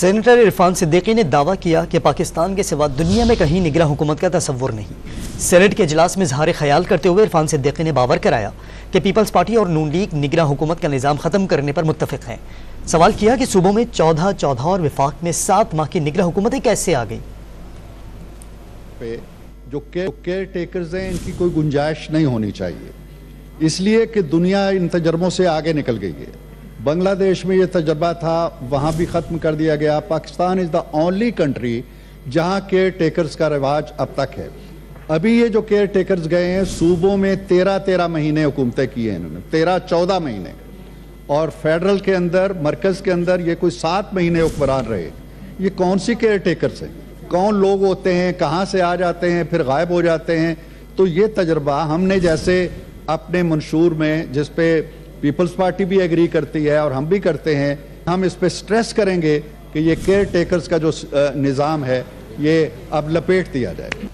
Senator Irfan Siddiqui نے دعویٰ کیا کہ پاکستان کے سوا دنیا میں کہیں نگراں حکومت کا تصور نہیں۔ سینیٹ کے اجلاس میں اظہار خیال کرتے ہوئے عرفان صدیقی نے باور کرایا کہ پیپلز پارٹی اور نون لیگ نگراں حکومت کا نظام ختم کرنے پر متفق ہیں۔ سوال کیا کہ صوبوں میں 14 اور وفاق میں 7 ماہ کی نگراں حکومتیں کیسے آ گئی؟ جو کیئر ٹیکرز ہیں ان کی کوئی گنجائش نہیں ہونی چاہیے، اس لیے کہ دنیا ان تجربوں سے آگے نکل گئی ہے۔ بنگلہ دیش میں یہ تجربہ تھا، وہاں بھی ختم کر دیا گیا۔ پاکستان از دا اونلی کنٹری جہاں کیئر ٹیکرز کا رواج اب تک ہے۔ ابھی یہ جو کیئر ٹیکرز گئے ہیں صوبوں میں 13 مہینے حکومتیں کی ہیں انہوں نے، 14 مہینے، اور فیڈرل کے اندر، مرکز کے اندر یہ کوئی 7 مہینے حکمران رہے۔ یہ کون سی کیئر ٹیکرز ہیں؟ کون لوگ ہوتے ہیں؟ کہاں سے آ جاتے ہیں پھر غائب ہو جاتے ہیں؟ تو یہ تجربہ ہم نے جیسے اپنے منشور میں، جس پہ پیپلز پارٹی بھی ایگری کرتی ہے اور ہم بھی کرتے ہیں، ہم اس پہ سٹریس کریں گے کہ یہ کیئر ٹیکرز کا جو نظام ہے یہ اب لپیٹ دیا جائے۔